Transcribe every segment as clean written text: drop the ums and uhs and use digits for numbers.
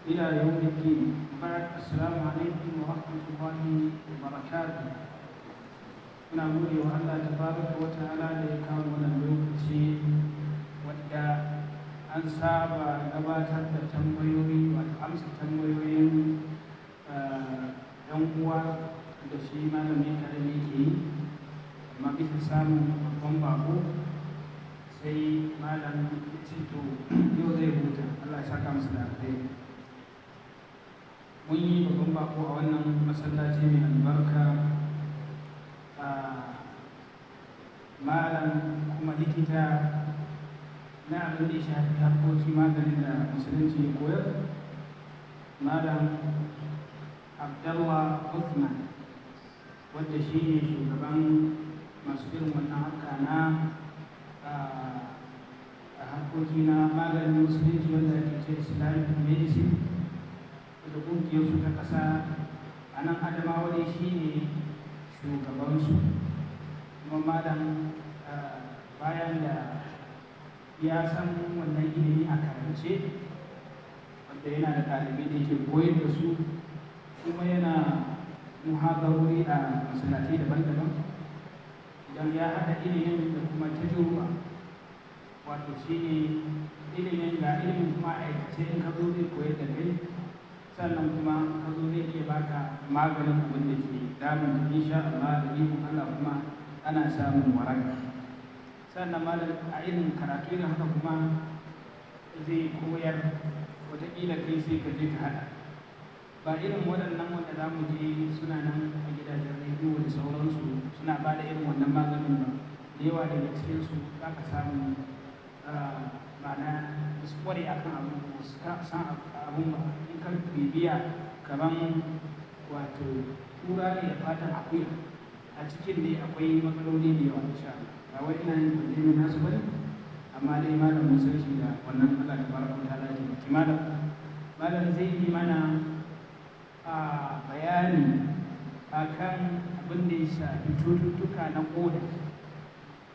إلى يوم الدين. بعد السلام عليكم ورحمة الله وبركاته. muna gode wa Allah tabaraka wa ta'ala da ya kawo wannan lokaci wadda an saba gabatar da tambayoyi wato amsa tambayoyin yan uwa da shi malamin karami ke yi, amma bisa samun babban bako sai malam to yau zai huta. Allah ya saka masa da alheri. Mun yi babban bako a wannan masallaci mai albarka, malam kuma likita na abin da ya shafi harkokin maganin da musulunci ya koyar, malam Abdullah Uthman, wanda shi ne shugaban masu irin wannan harka na harkoki na maganin musulunci wanda ake ce Islamic medicine, da ƙungiyarsu ta ƙasa a nan Adamawa dai shi ne shugabansu. Kuma malam bayan da ya san wannan ilimi a karance, wanda yana da ɗalibai da yake koyar da su, kuma yana muhadarori a masallatai daban-daban, idan ya haɗa ilimin da kuma tajruba, wato shi ne ilimin ga ilimin kuma aikace in ka zo zai koyar da kai, sannan kuma ka zo zai iya baka maganin abin da ke damun ka, insha Allah da ikon Allah kuma ana samun waraka. Sannan malam a irin karatu da haka kuma zai koyar, wataƙila kai sai ka je ka haɗa, ba irin waɗannan wanda za mu je suna nan a gidajen rediyo da sauransu suna ba da irin wannan maganin ba. Da yawa daga cikinsu za ka samu ma'ana su kware akan abu, su san abun ba. In ka bibiya kaman wato kura ne da fatan akuya, a cikin ne akwai matsaloli da yawa insha Allah. Ba wai ina yin kwanjimi nasu bane, amma dai malam mun san shi da wannan Allah da baraka ta lafiya. Malam zai yi mana bayani akan abin da ya shafi cututtuka na koda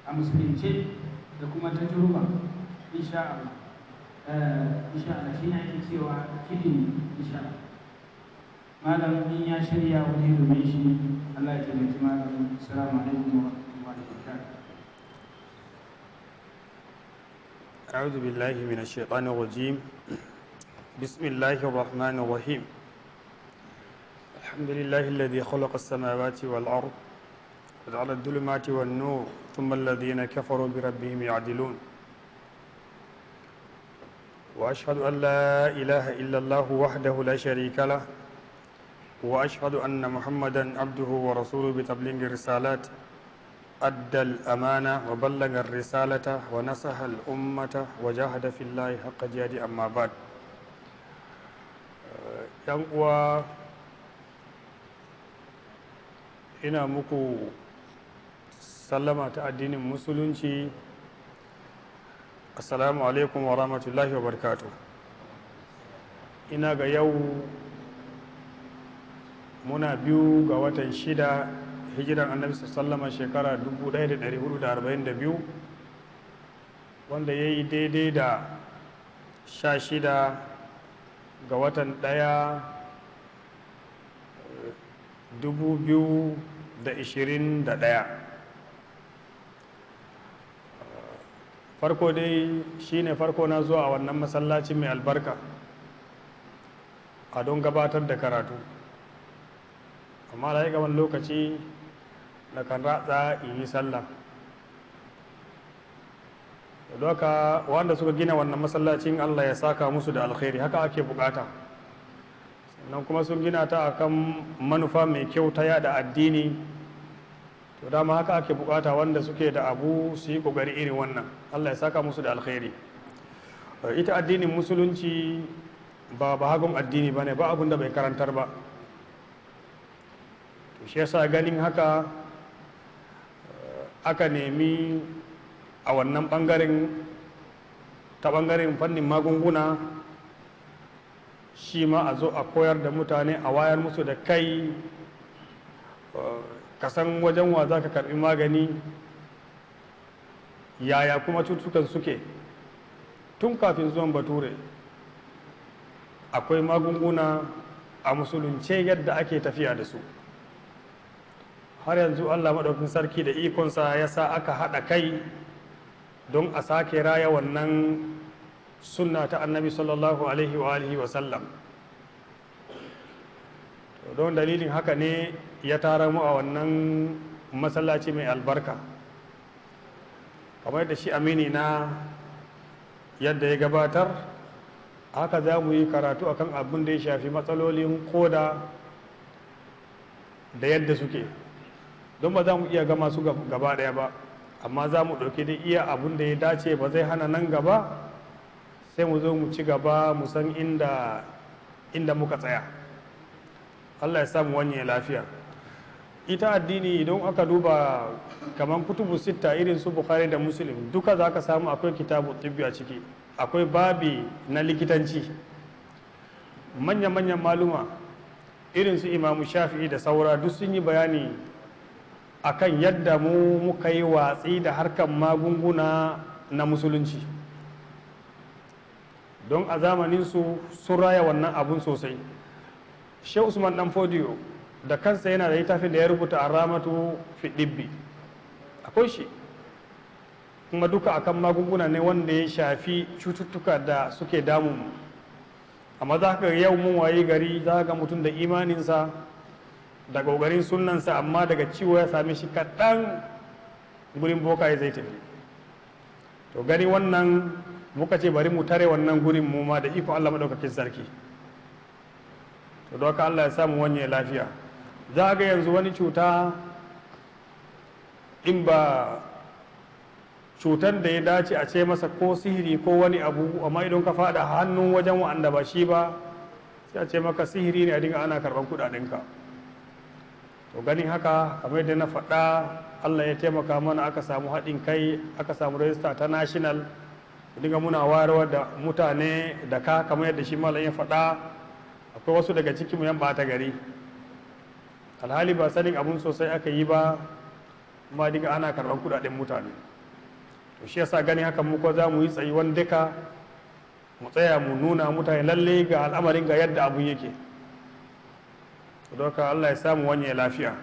a musulunce da kuma tajruba, insha Allah. Shi ne ake cewa kidini, insha Allah. Malam in ya shirya wani domin shi, Allah ya taimaki malam. Assalamu alaikum wa rahmatullahi wa barakatuh. أعوذ بالله من الشيطان الرجيم. بسم الله الرحمن الرحيم. الحمد لله الذي خلق السماوات والأرض وجعل الظلمات والنور ثم الذين كفروا بربهم يعدلون. وأشهد أن لا إله إلا الله وحده لا شريك له، وأشهد أن محمدا عبده ورسوله بتبليغ الرسالات، أدى الأمانة وبلغ الرسالة ونصح الأمة وجاهد في الله حق جهاده. أما بعد، ‘yan uwa, ina muku sallama ta addinin musulunci. Assalamu alaikum wa rahmatullahi wa barakatuh. Ina ga yau muna 2 ga watan 6 hijiran annabi sallama shekara 1442, wanda ya yi daidai da 16 ga watan 1 2021. Farko dai shine farko na zuwa a wannan masallacin mai albarka a don gabatar da karatu, amma da ya wani lokaci na kan ratsa in yi sallah. da doka wanda suka gina wannan masallacin Allah ya saka musu da alkhairi, haka ake bukata. Sannan kuma sun gina ta akan manufa mai kyau ta yada addini, to dama haka ake bukata wanda suke da abu su yi kokari irin wannan. Allah ya saka musu da alkhairi. Ita addinin musulunci ba hagun addini bane, ba abun da bai karantar ba. To shi yasa ganin haka aka nemi a wannan bangaren, ta bangaren fannin magunguna, shi ma a zo a koyar da mutane, a wayar musu da kai, kasan wajen wa za ka karbi magani, yaya kuma cututtukan suke tun kafin zuwan bature. akwai magunguna a musulunce yadda ake tafiya da su. Har yanzu Allah maɗaukin sarki da ikonsa ya sa aka haɗa kai don a sake raya wannan sunna ta annabi sallallahu alaihi wa alihi wa sallam. Don dalilin haka ne ya tara mu a wannan masallaci mai albarka, kamar da shi amini na yadda ya gabatar. Haka za mu yi karatu akan abin da ya shafi matsalolin koda da yadda suke, don ba za mu iya gama su gaba ɗaya ba, amma za mu ɗauki da iya abin da ya dace, ba zai hana nan gaba sai mu zo mu ci gaba mu san inda muka tsaya. Allah ya samu wanye lafiya. Ita addini idan aka duba kamar kutubu sitta irin su Bukhari da Muslim, duka za ka samu akwai kitabu tibbi a ciki, akwai babi na likitanci. Manya-manyan maluma irin su Imamu Shafi'i da saura duk sun yi bayani akan yadda muka yi watsi da harkar magunguna na musulunci, don a zamaninsu sun raya wannan abun sosai. Shehu Usman Dan Fodiyo da kansa yana da littafin da ya rubuta a ramatu fi ɗibbi, akwai shi kuma duka akan magunguna ne wanda ya shafi cututtuka da suke damun. Amma za ka yau mun waye gari, za ga mutum da imaninsa da ƙoƙarin sunansa, amma daga ciwo ya same shi kaɗan gurin bokaye zai tafi. To gani wannan muka ce bari mu tare wannan gurin mu ma da ikon Allah maɗaukakin sarki. To doka Allah ya samu wanye lafiya. Za ga yanzu wani cuta in ba cutar da ya dace a ce masa ko sihiri ko wani abu, amma idan ka faɗa hannun wajen wa'anda ba shi ba sai a ce maka sihiri ne, a dinga ana karɓar kuɗaɗenka. To ganin haka kamar yadda na faɗa, Allah ya taimaka mana aka samu haɗin kai, aka samu rajista ta national, dinga muna wayarwa da mutane da ka kamar yadda shi malam ya faɗa. Akwai wasu daga cikinmu yan ɓata gari, alhali ba sanin abun sosai aka yi ba, ma dinga ana karɓar kuɗaɗen mutane. To shi yasa gani haka mu ko za mu yi tsayuwan duka mu tsaya mu nuna mutane lalle ga al'amarin ga yadda abun yake. Doka Allah ya samu wanye lafiya.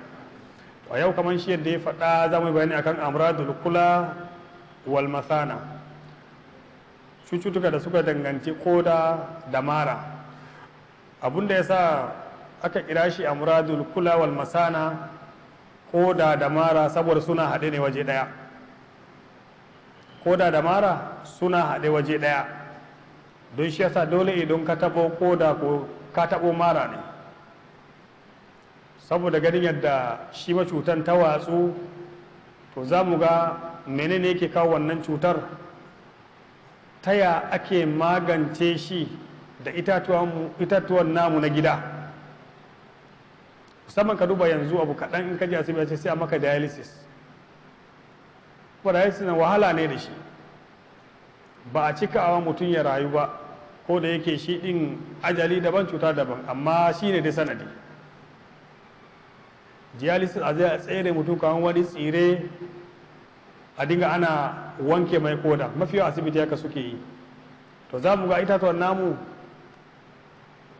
To a yau kamar shi yadda ya faɗa, za mu yi bayani akan amradul kula wal masana, cututtuka da suka danganci koda da mara. Abunda ya sa aka kira shi amradul kula wal masana, koda da mara, saboda suna haɗe ne waje ɗaya. Koda da mara suna haɗe waje ɗaya, don shi yasa dole idan ka taɓo koda ko ka taɓo mara ne, saboda ganin yadda shi ma cutar ta watsu. To za mu ga menene yake kawo wannan cutar, ta ya ake magance shi da itatuwan namu na gida. Musamman ka duba yanzu abu kaɗan in ka ji asibiti sai a maka dialysis. Kuma dialysis na wahala ne da shi, ba a cika awa mutum ya rayu ba, ko da yake shi ɗin ajali daban cuta daban, amma shi ne da sanadi. Dialysis a zai tsere mutum kamar wani tsire, a dinga ana wanke mai koda, mafi yawa asibiti haka suke yi. To za mu ga itatuwan namu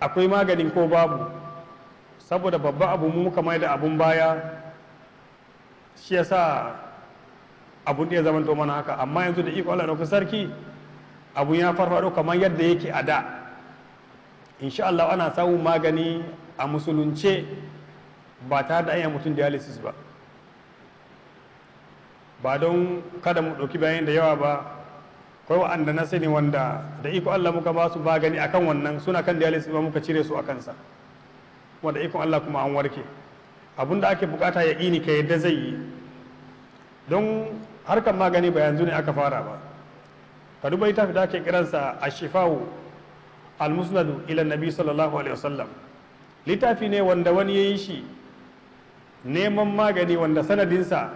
akwai maganin ko babu, saboda babban abu mu muka mai da abun baya, shi yasa abun da ya zama mana haka. Amma yanzu da iko Allah da sarki, abun ya farfado kamar yadda yake a da. Insha Allah ana samun magani a musulunce ba tare da ayyana mutum dialysis ba. Ba don kada mu ɗauki bayan da yawa ba, kawai wa'anda na sani wanda da iko Allah muka ba su magani akan wannan, suna kan dialysis ba muka cire su a kansa, kuma da ikon Allah kuma an warke. Abin da ake bukata ya ƙini ka yadda zai yi, don harkar magani ba yanzu ne aka fara ba. Ka duba littafi da ake kiransa Ash-Shifa'u al-Musnadu ila Nabi sallallahu alaihi wasallam. Littafi ne wanda wani ya yi shi neman magani, wanda sanadinsa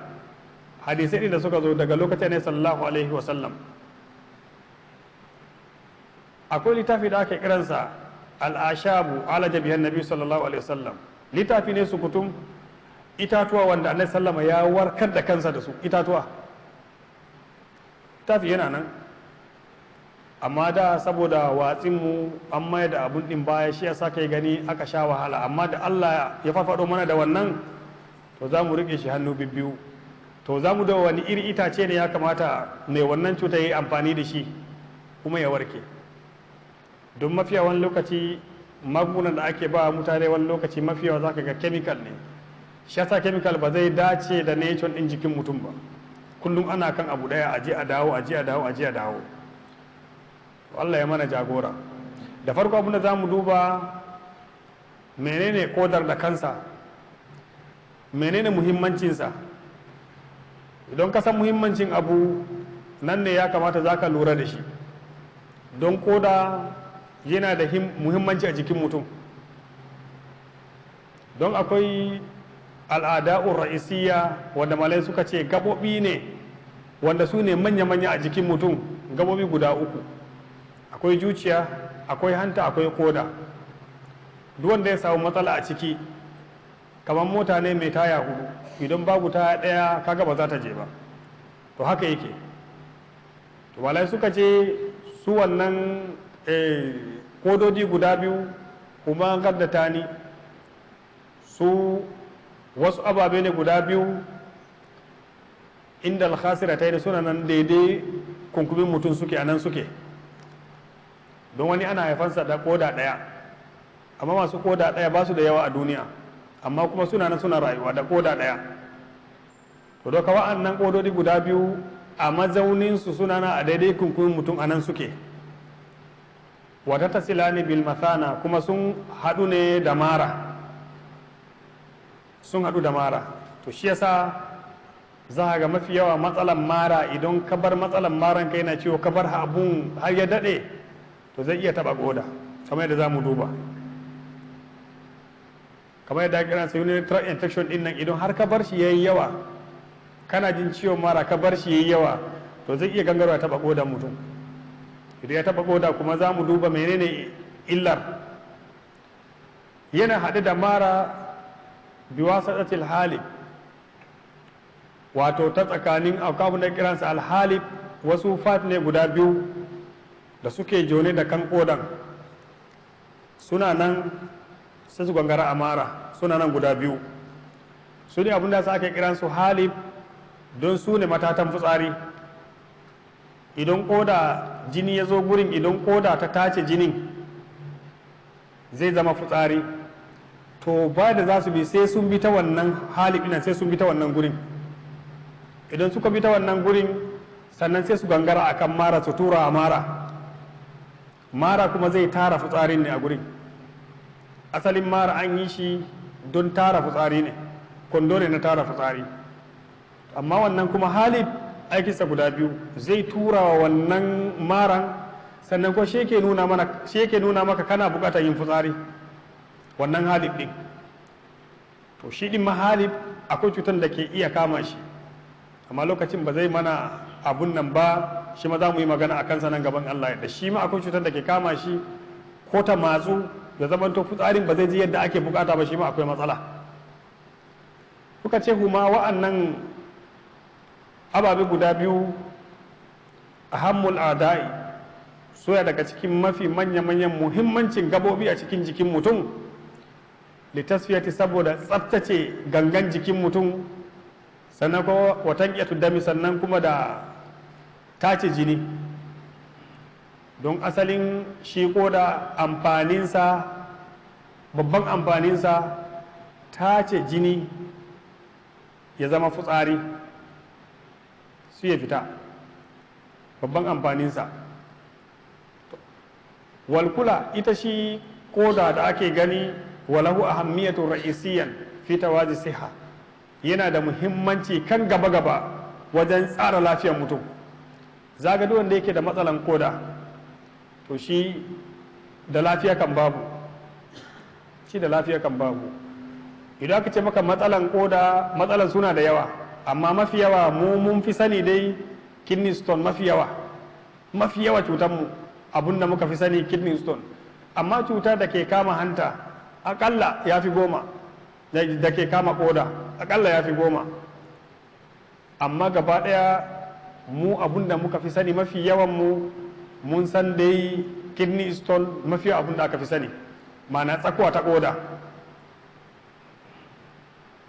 hadisai da suka zo daga lokacin ne sallallahu alaihi wasallam. Akwai littafi da ake kiransa al-Ashabu ala jabihan Nabi sallallahu alaihi wasallam. Littafi ne sukutum itatuwa wanda Annabi sallama ya warkar da kansa da su, itatuwa. Littafi yana nan amma da saboda watsinmu an mai da abun ɗin baya shi ya sa kai gani aka sha wahala, amma da Allah ya farfaɗo mana da wannan to za mu riƙe shi hannu bibbiyu. To za mu da wani iri itace ne ya kamata mai wannan cuta ya yi amfani da shi kuma ya warke. Don mafiya wani lokaci magungunan da ake ba mutane wani lokaci mafiya za ka ga chemical ne, shi yasa chemical ba zai dace da nature ɗin jikin mutum ba. Kullum ana kan abu ɗaya, aje a dawo, aje a dawo, aje a dawo. Allah ya mana jagora. Da farko abin da za mu duba menene kodar da kansa, menene muhimmancinsa. Idan ka san muhimmancin abu nan ne ya kamata za ka lura da shi, don koda yana da muhimmanci a jikin mutum. Don akwai al'ada'ur ra'isiyya wanda malai suka ce gaɓoɓi ne wanda su ne manya-manya a jikin mutum, gaɓoɓi guda uku. Akwai zuciya, akwai hanta, akwai koda. Duk wanda ya samu matsala a ciki kamar mota ne mai taya hudu, idan babu taya ɗaya kaga ba za ta je ba, to haka yake. To malai suka ce su wannan kododi guda biyu kuma gaddata ni su wasu ababe ne guda biyu inda alkhasiratai ne suna nan daidai kunkumin mutum suke a nan suke. Don wani ana haifansa da koda ɗaya, amma masu koda ɗaya ba su da yawa a duniya, amma kuma suna nan suna rayuwa da koda ɗaya. To doka wa'annan kododi guda biyu a mazauninsu suna na a daidai kunkumin mutum a nan suke. Wata tasilani bil mathana, kuma sun haɗu ne da mara, sun haɗu da mara. To shi yasa za ga mafi yawa matsalan mara, idan ka bar matsalan maran kai na ciwo ka bar abun har ya daɗe to zai iya taɓa koda, kamar yadda za mu duba. Kamar yadda kiran sa urinary tract infection din nan, idan har ka bar shi yayi yawa, kana jin ciwon mara ka bar shi yayi yawa, to zai iya gangarwa taɓa kodan mutum. Idan ya taɓa koda kuma za mu duba menene illar. Yana haɗe da mara biwasatatil halib, wato ta tsakanin akwai da kiransa alhalib, wasu fat ne guda biyu da suke jone da kan kodan, suna nan sai su gangara a mara, suna nan guda biyu. Su ne abinda sa ake kiransu halib don su ne matatan fitsari. Idan koda jini ya zo gurin, idan koda ta tace jinin zai zama fitsari, to ba da za su bi sai sun bi ta wannan halib ɗin, sai sun bi ta wannan gurin. Idan suka bi ta wannan gurin sannan sai su gangara a kan mara, su tura a mara. Mara kuma zai tara fitsarin ne a gurin. Asalin mara an yi shi don tara fitsari ne, kwando ne na tara fitsari. Amma wannan kuma halib aikinsa guda biyu, zai tura wa wannan maran, sannan ko shi yake nuna maka kana bukatar yin fitsari, wannan halib din. To shi din ma halib akwai cutar da ke iya kama shi, amma lokacin ba zai mana abun nan ba, shi ma za mu yi magana a kansa nan gaban Allah. Da shi ma akwai cutar da ke kama shi, ko ta matsu da zamanto fitsarin ba zai ji yadda ake bukata ba, shi ma akwai matsala. Kuka ce huma wa'annan ababe guda biyu ahammul adai, soya daga cikin mafi manya-manyan muhimmancin gabobi a cikin jikin mutum, litasfiyati saboda tsaftace gangan jikin mutum, sannan kuma watan dami, sannan kuma da tace jini. Don asalin shi koda amfaninsa, babban amfaninsa tace jini ya zama fitsari su ya fita, babban amfaninsa. Walkula ita shi koda da ake gani, walahu ahammiyatu ra'isiyan fi tawazi siha, yana da muhimmanci kan gaba-gaba wajen tsara lafiyar mutum. Zaga duk wanda yake da matsalan koda, to shi da lafiya kan babu, shi da lafiya kan babu. Idan aka ce maka matsalan koda, matsalan suna da yawa, amma mafi yawa mun fi sani dai kidney stone, mafi yawa cutanmu abinda muka fi sani kidney stone. Amma cutar da ke kama hanta akalla ya fi 10, da ke kama koda akalla ya fi 10. Amma gaba daya mu abinda muka fi sani mafi yawan mu mun san dai kidney stone mafi abin da aka fi sani, ma'ana tsakuwa ta koda.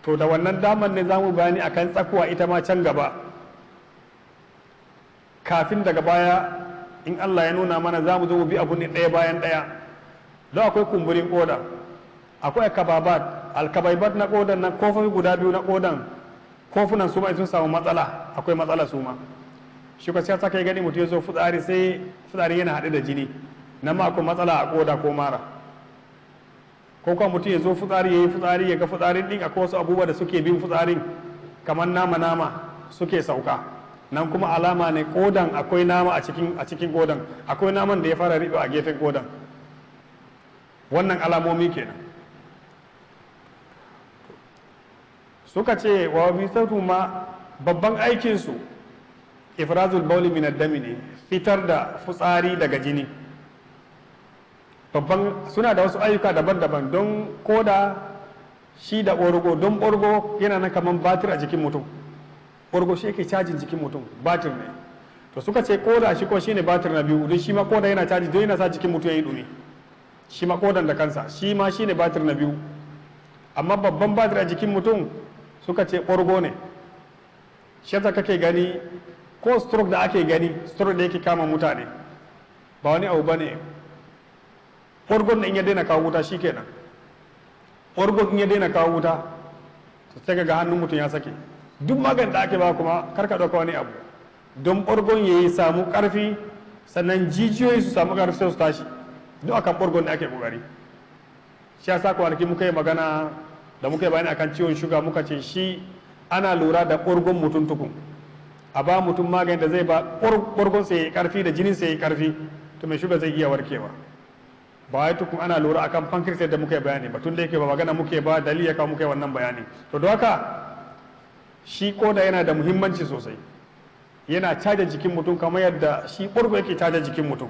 To da wannan damar ne za mu bayani akan tsakuwa ita ma can gaba, kafin daga baya in Allah ya nuna mana za mu zo mu bi abu ne ɗaya bayan ɗaya. Don akwai kumburin koda, akwai alkabaibat na kodan nan, kofofi guda biyu na kodan, kofunan su ma sun samu matsala, akwai matsala su ma. Shi ka saka ya gani mutum ya zo fitsari, sai fitsari yana haɗe da jini, nan ma akwai matsala a koda ko mara. Ko kuma mutum ya zo fitsari, ya yi fitsari, ya ga fitsarin ɗin akwai wasu abubuwa da suke bin fitsarin kamar nama suke sauka, nan kuma alama ne kodan akwai nama a cikin kodan, akwai naman da ya fara riɓe a gefen kodan. Wannan alamomi kenan. Suka ce wa bisatu ma babban aikinsu ifrazul bauli min ad-dami ne, fitar da fitsari daga jini. Babban suna da wasu ayyuka daban-daban, don koda shi da ɓorgo, don ɓorgo yana nan kamar batir a jikin mutum. Ɓorgo shi yake cajin jikin mutum, batir ne. To suka ce koda shi ko shine batir na biyu, don shi ma koda yana caji, don yana sa jikin mutum ya yi ɗumi. Shi ma kodan da kansa, shi ma shine batir na biyu. Amma babban batir a jikin mutum suka ce ɓorgo ne. Shi yasa kake gani ko stroke da ake gani, stroke da yake kama mutane, ba wani abu bane. Ɓorgon da in ya daina kawo wuta shi kenan. Ɓorgon in ya daina kawo wuta, sai ga hannun mutum ya sake. Duk magani da ake ba kuma karka ɗauka wani abu, don ɓorgon ya yi samu ƙarfi, sannan jijiyoyi su samu ƙarfi sai su tashi. Duk akan ɓorgon da ake ƙoƙari. Shi yasa kwanaki muka yi magana da muka yi bayani akan ciwon shuga, muka ce shi ana lura da ɓorgon mutum tukun. A ba mutum magani da zai ba ɓorgon sai ya yi ƙarfi da jinin sai ya yi ƙarfi, to mai shuga zai iya warkewa. Ba wai tukun ana lura akan pancreas da muka yi bayani ba, tun da yake ba magana muke ba, dalili ya kawo muka yi wannan bayani. To don haka shi koda yana da muhimmanci sosai, yana caja jikin mutum kamar yadda shi ɓorgo yake caja jikin mutum.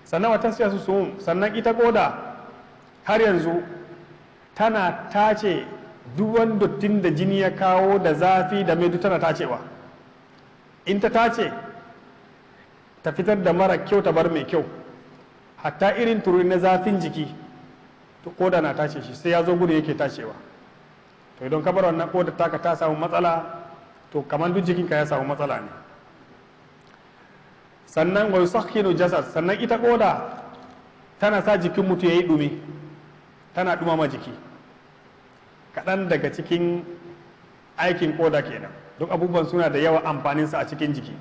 Sannan wata siya su sannan ita koda har yanzu tana tace duk wani dottin da jini ya kawo da zafi da mai tana tacewa. In ta tace, ta fitar da mara kyau ta bar mai kyau. Hatta irin tururi na zafin jiki, to koda na tace shi, sai ya zo gudu yake tacewa. To idan ka bar wannan koda taka ta samu matsala, to kamar duk jikinka ya samu matsala ne. Sannan wa yusakhinu jasad, sannan ita koda tana sa jikin mutu yayi dumi, tana dumama jiki. Kaɗan daga cikin aikin koda kenan, duk abubuwan suna da yawa amfaninsa a cikin jiki.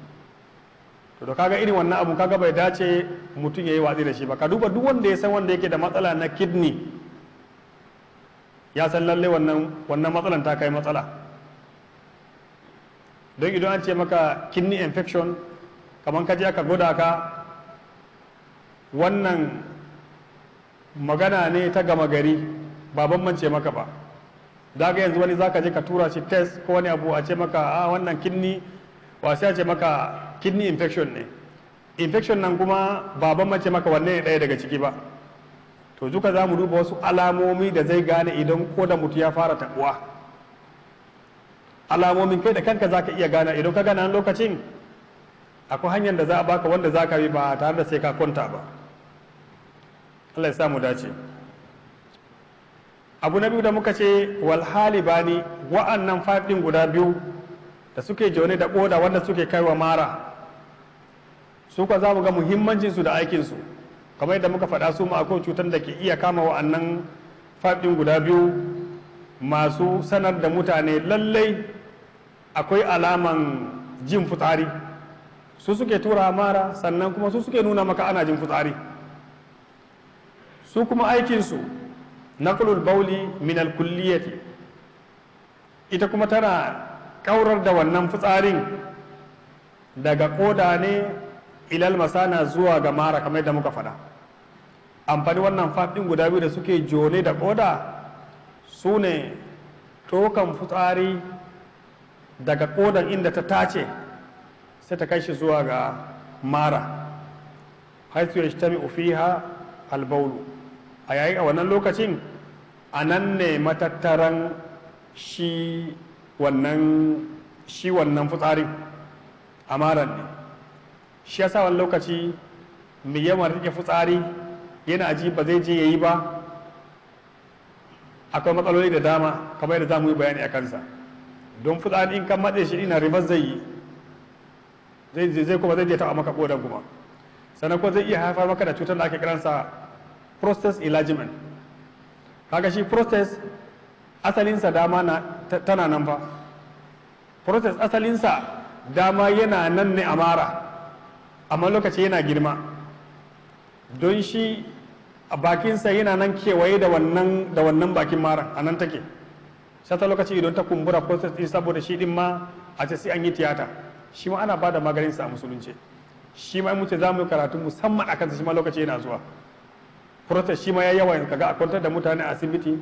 To da kaga irin wannan abu kaga bai dace mutum ya yi watsi da shi ba. Ka duba duk wanda ya san wanda yake da matsala na kidney, ya san lalle wannan matsalan ta kai matsala. Don idan an ce maka kidney infection, kamar ka je aka gwada ka, wannan magana ne ta gama gari, ba bambance maka ba. Za ga yanzu wani za ka je ka tura shi test ko wani abu a ce maka wannan kidney, wasu ya ce maka kidney infection ne. Infection nan kuma ba bambance maka wanne ne ɗaya daga ciki ba. To duka za mu duba wasu alamomi da zai gane idan ko da mutu ya fara taɓuwa. Alamomin kai da kanka za ka iya gane, idan ka gane lokacin akwai hanyar da za a baka wanda za ka bi ba tare da sai ka kwanta ba. Allah ya samu dace. Abu na biyu da muka ce walhali bani, wa'annan faɗin guda biyu da suke jone da ƙoda wanda suke kaiwa mara, su ka za mu ga muhimmancinsu da aikinsu. Kamar yadda muka faɗa, su ma akwai cutar da ke iya kama wa'annan faɗin guda biyu, masu sanar da mutane lallai akwai alaman jin fitsari. Su suke tura mara, sannan kuma su suke nuna maka ana jin fitsari. Su kuma aikinsu naqlul bauli min al-kulliyati, ita kuma tana kaurar da wannan fitsarin daga koda ne ilal masana zuwa ga mara, kamar yadda muka faɗa. Amfani wannan faɗin guda biyu da suke jone da koda su ne tokan fitsari daga kodan inda ta tace sai ta kai shi zuwa ga mara, haisu yajtami'u fiha al-baulu. A yayin a wannan lokacin a nan ne matattaran shi wannan fitsarin a maran ne. Shi yasa wani lokaci mai yawan rike fitsari yana ji ba zai je ya yi ba, akwai matsaloli da dama kamar yadda za mu yi bayani a kansa. Don fitsari in kan matse shi ina ribar zai yi zai kuma zai je taɓa maka kodan kuma, sannan ko zai iya haifar maka da cutar da ake kiransa prostate enlargement. Kaga shi prostate asalinsa dama tana nan fa, prostate asalinsa dama yana nan ne a mara, amma lokaci yana girma don shi a bakinsa yana nan kewaye da wannan bakin mara a nan take. Sata lokaci idan ta kumbura prostate din saboda shi din ma a ce sai an yi tiyata, shi ma ana bada maganin sa a musulunci. Shi ma muke za mu yi karatu musamman akan sa, shi ma lokaci yana zuwa. Prostate shi ma ya yawa kaga a kwantar da mutane a asibiti,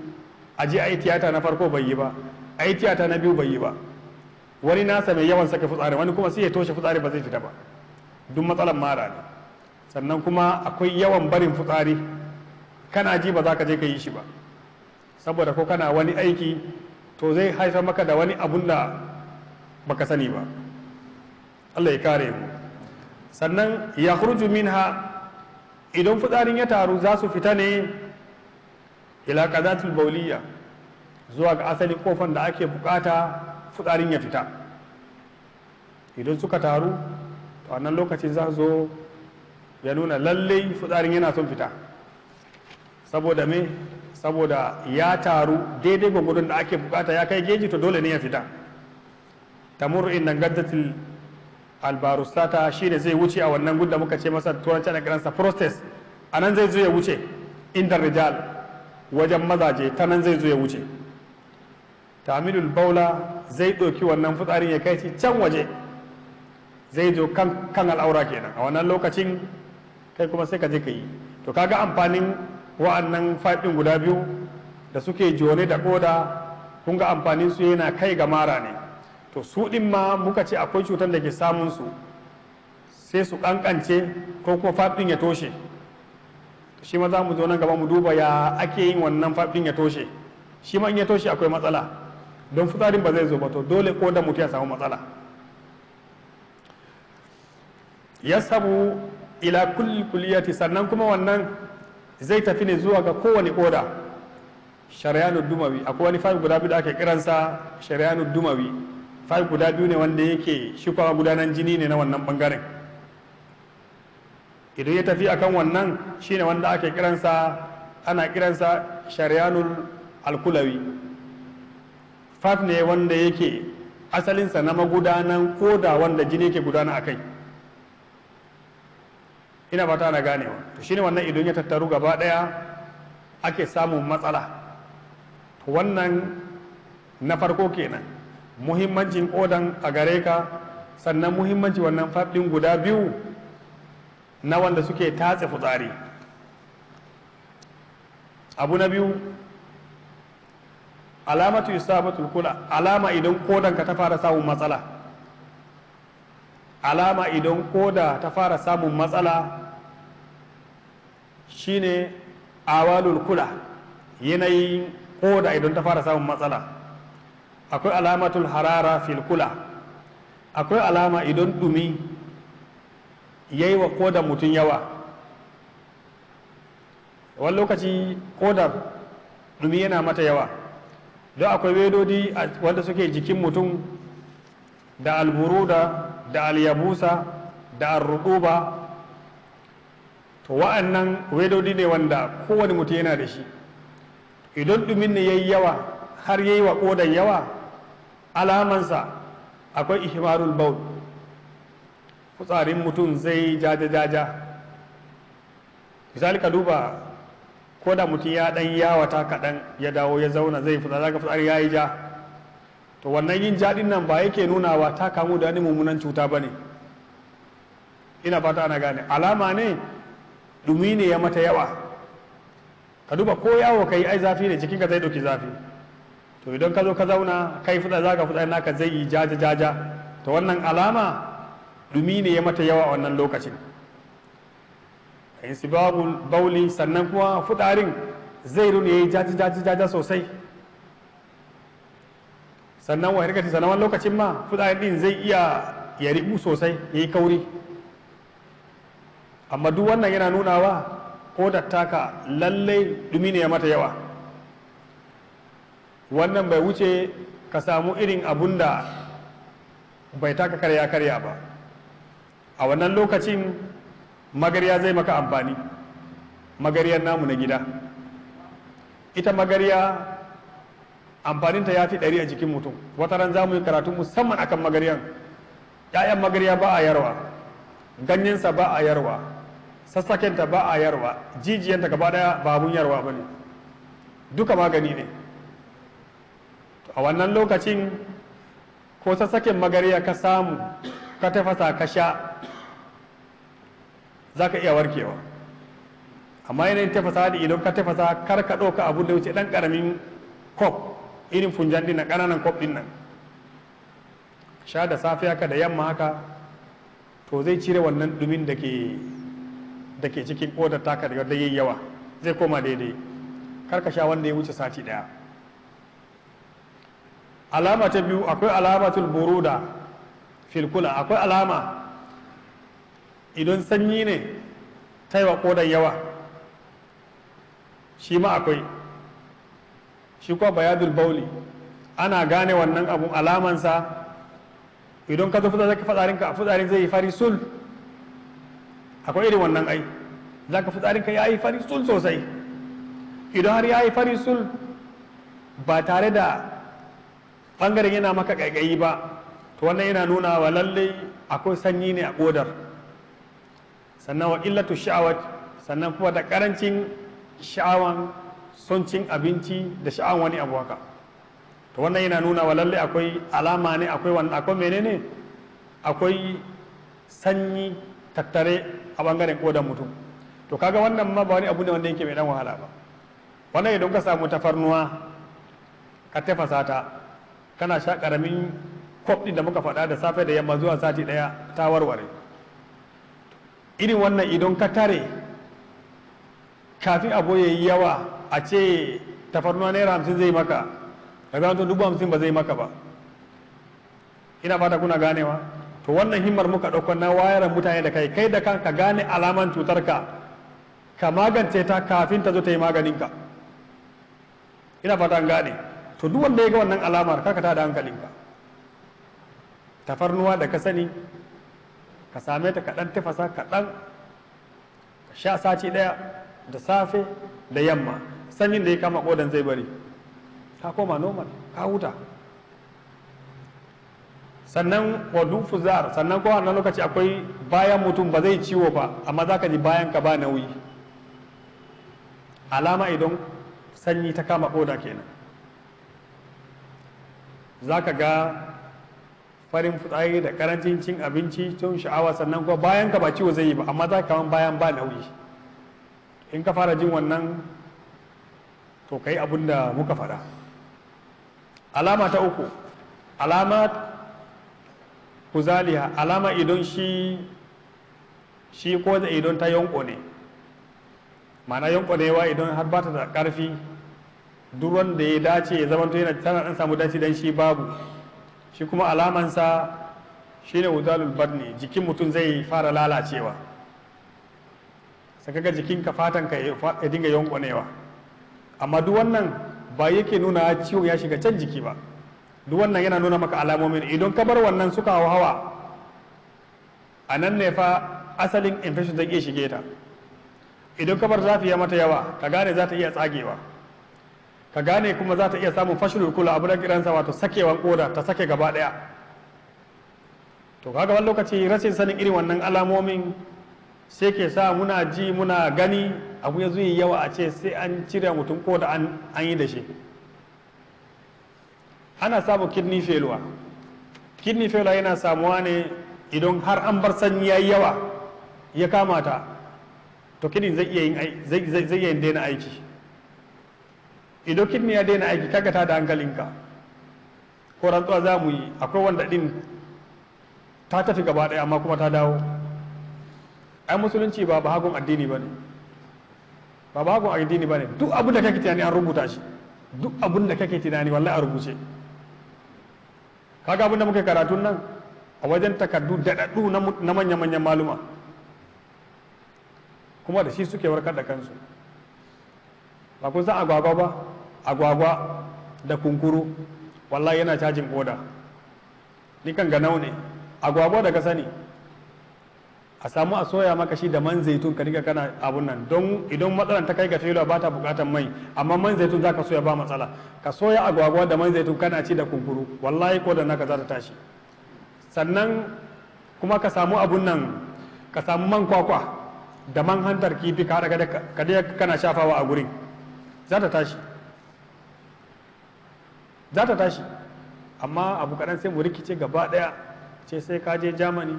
a je a yi tiyata na farko bai yi ba, a yi tiyata na biyu bai yi ba, wani nasa mai yawan saka fitsari, wani kuma sai ya toshe fitsari ba zai fita ba, duk matsalan mara ne. Sannan kuma akwai yawan barin fitsari, kana ji ba za ka je ka yi shi ba saboda ko kana wani aiki to zai haifar maka da wani abun da baka sani ba. Allah ya kare mu. Sannan ya khruju minha, idan fitsarin ya taru za su fita ne ila qadatul bawliya, zuwa ga asalin kofan da ake bukata fitsarin ya fita. Idan suka taru to wannan lokacin za zo ya nuna lallai fitsarin yana son fita. Saboda me? Saboda ya taru daidai gwagwadon da ake bukata ya kai geji, to dole ne ya fita. Tamur inda gaddatil albarustata shine zai wuce a wannan gudda muka ce masa turanci na kiransa prostate, a nan zai zo ya wuce inda rijal, wajen mazaje ta nan zai zo ya wuce. Tamilul baula zai ɗauki wannan fitsarin ya kai shi can waje, zai zo kan al'aura kenan. A wannan lokacin kai kuma sai ka je ka yi. To kaga amfanin wa'annan faɗin guda biyu da suke jone da koda, kun ga amfanin su yana kai ga mara ne. To su ɗin ma muka ce akwai cutar da ke samun su, sai su kankance ko kuma faɗin ya toshe. Shi ma za mu zo nan gaba mu duba ya ake yin wannan faɗin ya toshe. Shi ma in ya toshe akwai matsala, don fitsarin ba zai zo ba, to dole kodan mutum ya samu matsala. Yasabu ila kulli kulliyati, sannan kuma wannan zai tafi ne zuwa ga kowane koda. Sharyanud dumawi, akwai wani fayi guda biyu da ake kiransa sharyanud dumawi. Fayi guda biyu ne wanda yake shikwa gudanar jini ne na wannan bangaren. Idan ya tafi akan wannan shine wanda ake kiransa, ana kiransa sharyanul alkulawi. Fat ne wanda yake asalinsa na magudanan koda wanda jini yake gudana a kai. Ina fata na ganewa. To shine wannan idan ya tattaru gaba daya ake samun matsala. To wannan na farko kenan, muhimmancin kodan a gare ka, sannan muhimmanci wannan faɗin guda biyu na wanda suke tatse fitsari. Abu na biyu, alamatu isabatul kula, alama idan kodan ka ta fara samun matsala. Alama idan koda ta fara samun matsala shine awalul kula, yanayin koda idan ta fara samun matsala. Akwai alamatul harara fil kula, akwai alama idan dumi yayi wa kodan mutum yawa. Wani lokaci kodar dumi yana mata yawa, don akwai wedodi wanda suke jikin mutum da alburuda da alyabusa da arruduba. To wa'annan wedodi ne wanda kowane mutum yana da shi. Idan dumin ne yayi yawa har yayi wa kodan yawa, alamansa akwai ihmarul baul, fitsarin mutum zai jaja. Misali ka duba, ko da mutum ya dan yawata kaɗan ya dawo ya zauna zai fita, zaka fitsari yayi ja. To wannan yin jaɗin nan ba yake nunawa ta kamu da wani mummunan cuta ba ne. Ina fata ana gane, alama ne dumi ne ya mata yawa. Ka duba ko yawo ka yi ai zafi ne, jikinka zai ɗauki zafi. To idan ka zo ka zauna kai fita za ka fita naka zai yi jaja. To wannan alama dumi ne ya mata yawa a wannan lokacin. Insibabul bauli, sannan kuma fitarin zai rune ya yi jaja sosai. Sannan wa harkati, sannan wani lokacin ma fitsarin din zai iya ya ribu sosai, ya yi kauri. amma duk wannan yana nunawa kodar taka lallai dumi ne ya mata yawa. Wannan bai wuce ka samu irin abun da bai taka karya ba. A wannan lokacin magariya zai maka amfani, magariyar namu na gida. Ita magariya amfaninta ya fi 100 a jikin mutum. Wata ran za mu yi karatu musamman akan magariyan. 'Ya'yan magariya ba a yarwa, ganyensa ba a yarwa, sassakenta ba a yarwa, jijiyanta gaba daya ba abun yarwa ba ne, duka magani ne. A wannan lokacin ko sassaken magariya ka samu ka tafasa ka sha za ka iya warkewa. Amma yanayin tafasa da idan ka tafasa kar ka ɗauka abun da wuce ɗan ƙaramin kop irin funjan ɗin na ƙananan kop ɗin nan, sha da safe haka da yamma haka, to zai cire wannan ɗumin da ke cikin ƙodar taka da yayi yawa, zai koma daidai. Kar ka sha wanda ya wuce sati ɗaya. Alama ta biyu, akwai alamatul buruda filkula. Akwai alama idan sanyi ne ta yi wa ƙodar yawa, shi ma akwai. Shi kuwa bayadul bauli, ana gane wannan abun alamansa idan ka zo fitsarin zai yi fari sul. Akwai irin wannan ai, za ka fitsarinka ya yi fari sul sosai. Idan har ya yi fari sul ba tare da ɓangaren yana maka ƙaiƙayi ba, to wannan yana nuna wa lallai akwai sanyi ne a ƙodar. Sannan wa illatu sha'awat, sannan kuma da ƙarancin sha'awan son cin abinci da sha'awan wani abu haka. To wannan yana nuna wa lallai akwai alama ne, akwai menene, akwai sanyi tattare a ɓangaren ƙodar mutum. To kaga wannan ma ba wani abu ne wanda yake mai ɗan wahala ba. Wannan idan ka samu tafarnuwa ka tafasa ta, kana sha ƙaramin kwaf ɗin da muka faɗa da safe da yamma zuwa sati ɗaya, ta warware. Irin wannan idan ka tare kafin abu ya yi yawa, a ce tafarnuwa naira 50 zai maka, da zama 50,000 ba zai maka ba. Ina fata kuna ganewa. To wannan himmar muka ɗauka na wayar mutane da kai da kanka gane alaman cutarka, ka magance ta kafin ta zo ta yi maganinka. Ina fata an gane. To duk wanda ya ga wannan alamar karka ta da hankalinka. Tafarnuwa da ka sani, ka same ta kaɗan tafasa kaɗan, ka sha sati ɗaya da safe da yamma, sanyin da ya kama ƙodan zai bari, ka koma normal, ka huta. Sannan wadu fuzar, sannan ko wannan lokaci akwai bayan mutum ba zai ciwo ba, amma za ka ji bayan ka ba nauyi. Alama idan sanyi ta kama ƙoda kenan. Za ka ga farin fitsari da karancin cin abinci tun sha'awa, sannan kuma bayan ka ba ciwo zai yi ba, amma za ka kaman bayan ba nauyi. In ka fara jin wannan, to kai abin da muka faɗa. Alama ta uku, alama kuzaliha, alama idan shi ko da idan ta yanko ne, ma'ana yankonewa idan har ba ta da ƙarfi, duk wanda ya dace ya zama yana tana dan samu dace dan shi babu. Shi kuma alamansa shine uzalul badni, jikin mutum zai fara lalacewa, sai kaga jikinka fatanka ya dinga yankonewa. Amma duk wannan ba yake nuna ciwon ya shiga can jiki ba. Duk wannan yana nuna maka alamomin. Idan ka bar wannan suka hawa, a nan ne fa asalin infection zai iya shige ta. Idan ka bar zafi ya mata yawa, ka gane za ta iya tsagewa, ka gane kuma za ta iya samun fashilul kula, abu da kiransa wato sakewan koda, ta sake gaba daya. To kaga wani lokaci rashin sanin irin wannan alamomin sai ke sa muna ji muna gani abu ya zuyi yawa a ce sai an cire mutum koda an yi da shi. Ana samun kidney failure. Kidney failure yana samuwa ne idan har an bar sanyi yayi yawa ya kamata, to kidney zai iya yin daina aiki. Idan kidney ya daina aiki, kaga ta da hankalinka. Ko rantsuwa za mu yi, akwai wanda din ta tafi gaba ɗaya amma kuma ta dawo. Ai musulunci ba hagun addini ba ne, ba hagun addini ba ne. Duk abin da kake tunani an rubuta shi, duk abin da kake tunani wallahi a rubuce. Kaga abin da muke karatun nan a wajen takardu daɗaɗɗu na manya-manyan maluma. kuma da shi suke warkar da kansu. Ba kun san agwagwa ba, agwagwa da kunkuru wallahi yana cajin koda. Ni kan ganau ne, agwagwa da ka sani a samu a soya maka shi da man zaitun ka riga kana abun nan, don idan matsalan ta kai ga failure ba ta bukatan mai, amma man zaitun za ka soya ba matsala. Ka soya agwagwa da man zaitun kana ci da kunkuru wallahi kodan naka za ta tashi. Sannan kuma ka samu abun nan, ka samu man kwakwa da man hantar kifi ka haɗa ka dai kana shafawa a gurin, za ta tashi, za ta tashi. Amma abu kaɗan sai mu rikice gaba ɗaya, ce sai ka je Germany,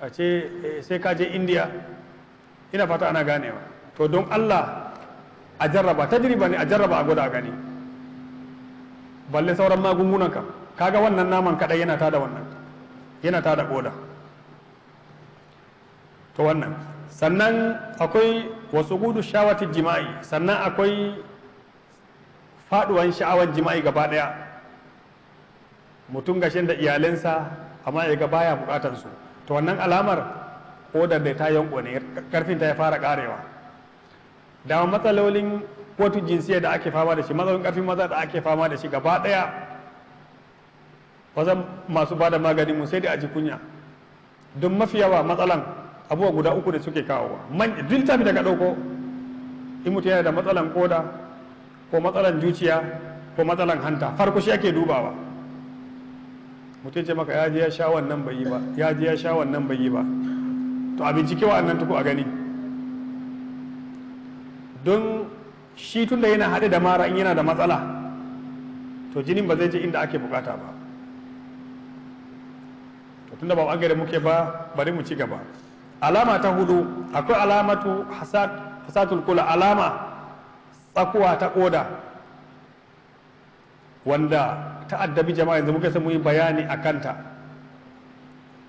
a ce sai ka je India. Ina fata ana ganewa. To don Allah a jarraba, tajriba ne, a jarraba a gwada a gani, balle sauran magungunan ka. Kaga wannan naman kaɗai yana tada wannan, yana tada koda. To wannan, sannan akwai wasu gudu shawatin jima'i, sannan akwai faduwan sha'awar jima'i gaba ɗaya. Mutum gashin da iyalinsa amma ya ga baya bukatar su, to wannan alamar kodar da ta yanko ne, karfin ta ya fara karewa. Da matsalolin kotu jinsiya da ake fama da shi, matsalolin karfin maza da ake fama da shi gaba ɗaya, wajen masu bada magani mu sai da aji kunya. Don mafi yawa matsalan abubuwa guda uku da suke kawowa. Duk tafi daga ɗauko, in mutum yana da matsalan koda ko matsalan zuciya ko matsalan hanta, farko shi ake dubawa. Mutum ce maka ya je ya sha wannan bai yi ba, ya je ya sha wannan bai yi ba, to a bincike wa'annan tuku a gani. Don shi tun da yana haɗe da mara, in yana da matsala to jinin ba zai je inda ake bukata ba. To tun da ba ɓangare muke ba, bari mu ci gaba. Alama ta hudu, akwai alamatu hasatul kula, alama tsakuwa ta koda wanda ta addabi jama'a, yanzu muka san mu yi bayani a kanta.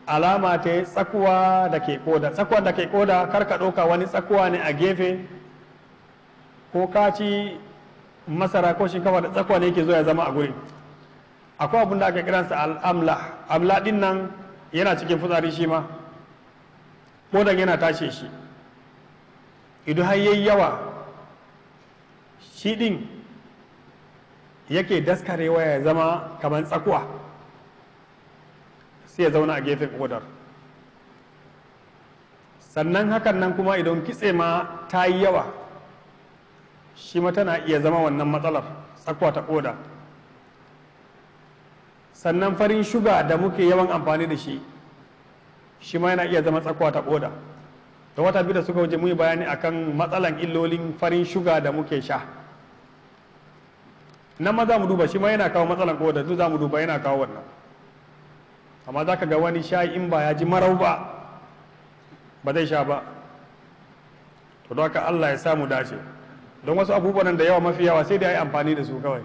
Alama ta tsakuwa da ke koda. Tsakuwa da ke koda kar ka ɗauka wani tsakuwa ne a gefe, ko ka ci masara ko shinkafa da tsakuwa ne yake zo ya zama a gurin. Akwai abin da aka kiransa al'amla. Amla din nan yana cikin fitsari shi ma, kodan yana tashe shi. Idan har yayi yawa, shi din yake daskarewa ya zama kamar tsakuwa, sai ya zauna a gefen kodar. Sannan hakan nan kuma idan kitse ma ta yi yawa, shi ma tana iya zama wannan matsalar, tsakuwa ta koda. Sannan farin shuga da muke yawan amfani da shi, shi ma yana iya zama tsakuwa ta koda. Da wata biyu da suka wuce mu yi bayani akan matsalan illolin farin shuga da muke sha. Nan ma za mu duba, shi ma yana kawo matsalan koda, duk za mu duba yana kawo wannan. Amma za ka ga wani shayi in ba ya ji marau ba, ba zai sha ba. To don haka Allah ya samu dace. Don wasu abubuwan da yawa, mafi yawa sai da ya yi amfani da su kawai,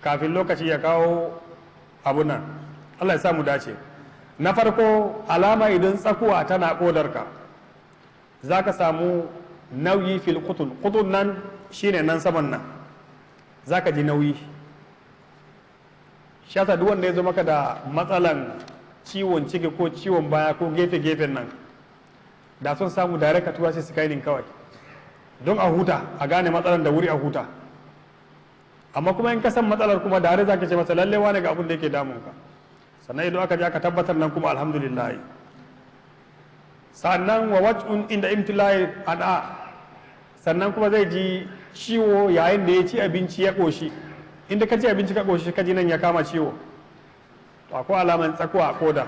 kafin lokaci ya kawo abu nan. Allah ya samu dace. Na farko, alama idan tsakuwa tana kodarka, za ka samu nauyi fil kutun. Kutun nan shine nan saman nan, za ka ji nauyi. Shata duk wanda ya zo maka da matsalan ciwon ciki ko ciwon baya ko gefe-gefen nan, da sun samu dare ka tura shi scanning kawai, don a huta, a gane matsalan da wuri a huta. Amma kuma in ka san matsalar kuma dare za ka ce masa lalle wane ga abin da yake damunka. Sannan idan aka je aka tabbatar nan kuma alhamdulillah. Sannan wa waj'un inda imtilai an'a, sannan kuma zai ji ciwo yayin da ya ci abinci ya koshi. Inda ka ci abinci ka koshi ka ji nan ya kama ciwo, to akwai alaman tsakuwa a koda.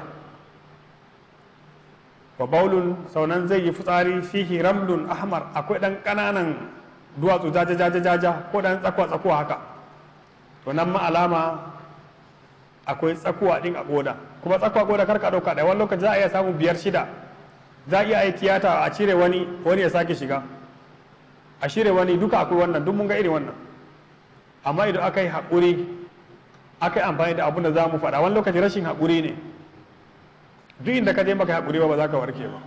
Wa baulun, saunan zai yi fitsari fihi ramlun ahmar, akwai dan kananan duwatsu jaja ko dan tsakuwa haka, to nan ma alama akwai tsakuwa din a koda. Kuma tsakuwa koda karka dauka da wani lokaci za a iya samu 5-6, za a iya yi tiyata a cire wani ya sake shiga, a shirya wani, duka akwai wannan, duk mun ga irin wannan. Amma idan aka yi haƙuri, aka yi amfani da abin da za mu faɗa, wani lokaci rashin haƙuri ne. Duk inda ka je maka haƙuri ba za ka warke ba.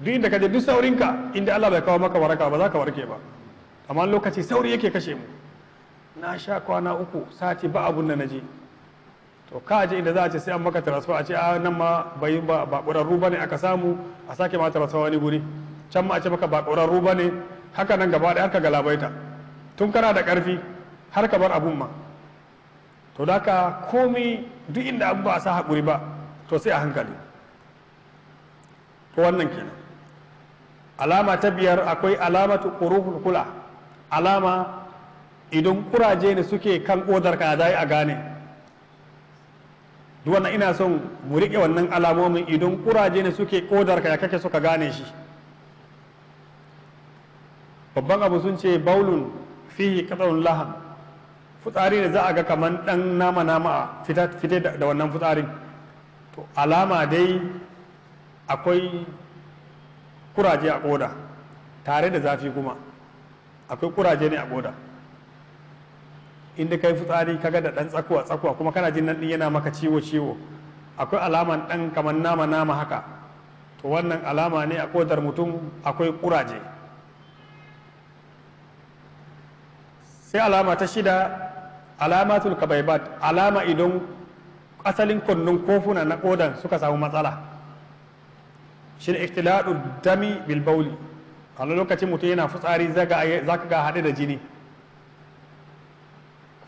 Duk inda ka je duk saurinka, inda Allah bai kawo maka waraka ba za ka warke ba. Amma lokaci sauri yake kashe mu. Na sha kwana 3 sati ba abun da na je. To ka je inda za a ce sai an maka transfer, a ce a nan ma bai ba ƙwararru ba ne aka samu, a sake ma transfer wani guri. can ma a ce maka ba ƙwararru ba ne, haka nan gaba ɗaya har ka galabaita tun kana da ƙarfi har ka bar abun ma. To da ka komi duk inda abu ba a sa haƙuri ba to sai a hankali. To wannan kenan. Alama ta biyar akwai alamatu quruhul kula, alama idan kuraje ne suke kan ƙodar ka dai a gane. Duk wannan ina son mu riƙe wannan alamomin, idan kuraje ne suke ƙodar ka ya kake suka gane shi. Babban abu sun ce baulun fihi qat'un laham, fitsari ne za a ga kaman dan nama a fite da wannan fitsarin, to alama dai akwai kuraje a koda tare da zafi, kuma akwai kuraje ne a koda. Inda kai fitsari kaga da dan tsakuwa kuma kana jin nan din yana maka ciwo akwai alaman dan kaman nama haka, to wannan alama ne a kodar mutum akwai kuraje. Sai alama ta shida alamatul kabaibat, alama idan asalin kunnun kofuna na kodan suka samu matsala, shi ne ikhtiladu dami bil bauli. a lokacin mutum yana fitsari za ka ga haɗe da jini.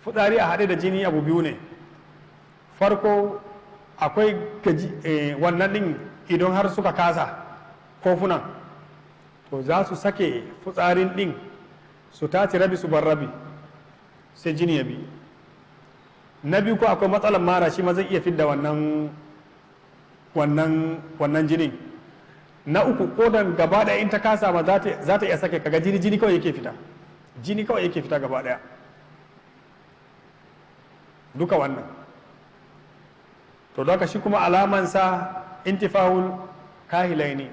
Fitsari a haɗe da jini abu biyu ne, farko akwai wannan ɗin idan har suka kasa kofunan to za su sake fitsarin ɗin su tace rabi su bar rabi sai jini ya bi. Na biyu ko akwai matsalar mara, shi ma zai iya fidda wannan jinin. Na uku kodan gaba ɗaya in ta kasa ma za ta iya sake kaga jini kawai yake fita, jini kawai yake fita gaba ɗaya, duka wannan. To da shi kuma alamansa intifahul kahilai ne,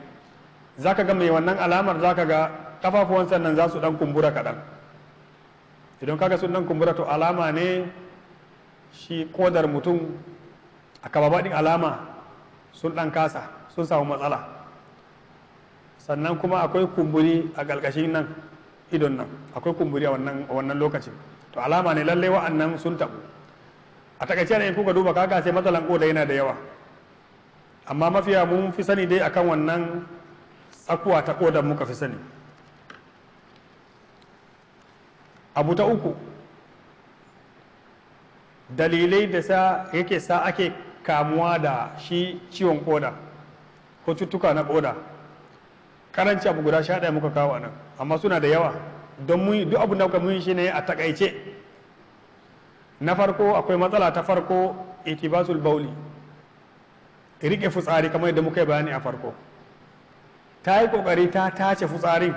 za ka ga mai wannan alamar za ka ga kafafuwan sannan za su ɗan kumbura kaɗan. Idan kaga sun ɗan kumbura to alama ne shi kodar mutum a kababaɗin alama sun ɗan kasa, sun samu matsala. Sannan kuma akwai kumburi a ƙarƙashin nan idon nan, akwai kumburi a wannan lokacin, to alama ne lallai wa'annan sun taɓu. A takaice ne in kuka duba kaga sai matsalan koda yana da yawa, amma mafiya mun fi sani dai akan wannan tsakuwa ta kodan muka fi sani. Abu ta uku, dalilai da yake sa ake kamuwa da shi ciwon koda ko cututtuka na koda. Karanci abu guda 11 muka kawo nan, amma suna da yawa, don duk abin da muka mun shi ne a takaice. Na farko akwai matsala ta farko itibasul bauli, rike fitsari kamar yadda muka yi bayani a farko. Ta yi kokari ta tace fitsarin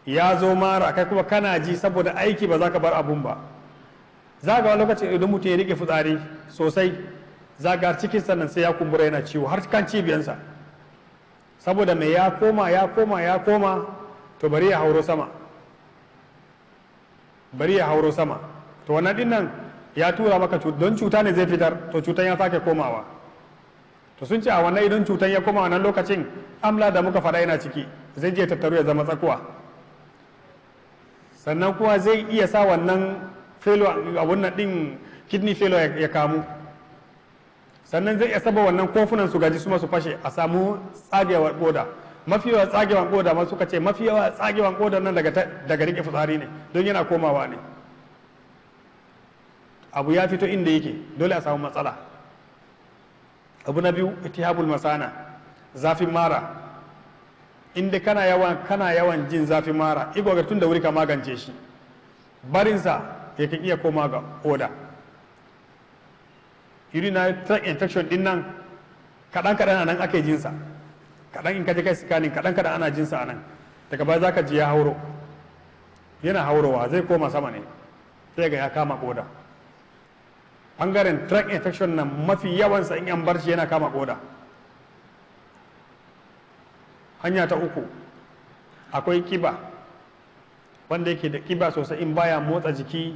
ya zo mara, kai kuma kana ji saboda aiki ba za ka bar abun ba. Za ga lokacin idan mutum ya rike fitsari sosai, za ga cikin sannan sai ya kumbura yana ciwo har kan cibiyansa, saboda mai ya koma to bari ya hauro sama, to wannan din nan ya tura maka don cuta ne zai fitar, to cutan ya sake komawa. To sun ce a wannan idan cutan ya koma wannan lokacin amla da muka faɗa yana ciki, zai je tattaru ya zama tsakuwa. Sannan kuma zai iya sa wannan abun nan din kidney failure ya kamu. Sannan zai iya saba wannan kofunan su gaji su masu fashe, a samu tsagewar koda. Mafi yawa tsagewar koda ma suka ce mafi yawa tsagewar koda nan daga rike fitsari ne, don yana komawa ne. Abu ya fito inda yake, dole a samu matsala. Abu na biyu itihabul masana, zafin mara. Inda kana yawan jin zafin mara, igogar tun da wuri ka magance shi, barinsa ya kan iya koma ga koda. Urinary tract infection din nan kaɗan a nan ake jinsa, kaɗan in ka je kai scanning kaɗan ana jinsa a nan, daga baya za ka ji ya hauro, yana haurowa zai koma sama ne, sai ga ya kama koda. Ɓangaren tract infection nan mafi yawansa in an bar shi yana kama koda. Hanya ta uku akwai kiba, wanda yake da kiba sosai in baya motsa jiki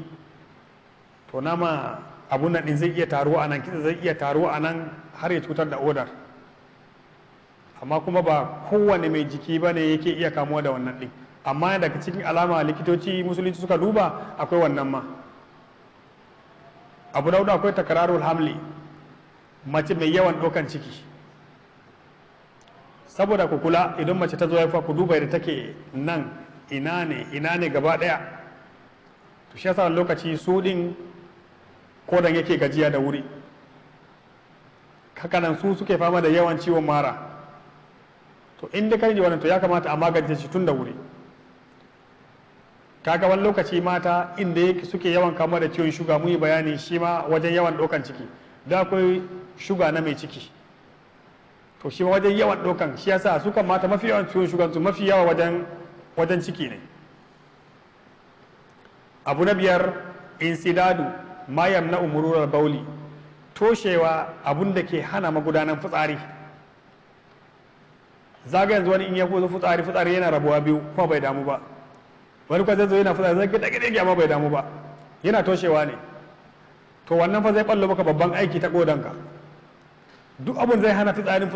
to nama abun nan din zai iya taruwa a nan, kitse zai iya taruwa a nan har ya cutar da odar. Amma kuma ba kowane mai jiki ba ne yake iya kamuwa da wannan din, amma daga cikin alama likitoci musulunci suka duba akwai wannan ma. Abu na hudu akwai takararul hamli, mace mai yawan ɗaukan ciki. saboda ku kula idan mace ta zo haifa ku duba da take nan ina ne gaba daya, to shi yasa lokaci su din kodan yake gajiya da wuri, hakanan su suke fama da yawan ciwon mara. To inda kan ji wannan to ya kamata a magance shi tun da wuri. Kaga wani lokaci mata inda suke yawan kama da ciwon shuga mun yi bayani shi ma wajen yawan ɗaukan ciki, da akwai shuga na mai ciki, to shi ma wajen yawan ɗaukan shi yasa suka mata mafi yawan ciwon shugan su mafi yawa wajen ciki ne. Abu na biyar, insidadu ma yamna umururar bauli, toshewa abun da ke hana magudanan fitsari. Zaga yanzu wani in ya zo fitsari yana rabuwa biyu kuma bai damu ba, wani kwa zai zo yana fitsari zai gida amma bai damu ba, yana toshewa ne. To wannan fa zai ballo maka babban aiki ta kodanka. Duk abun zai hana fitan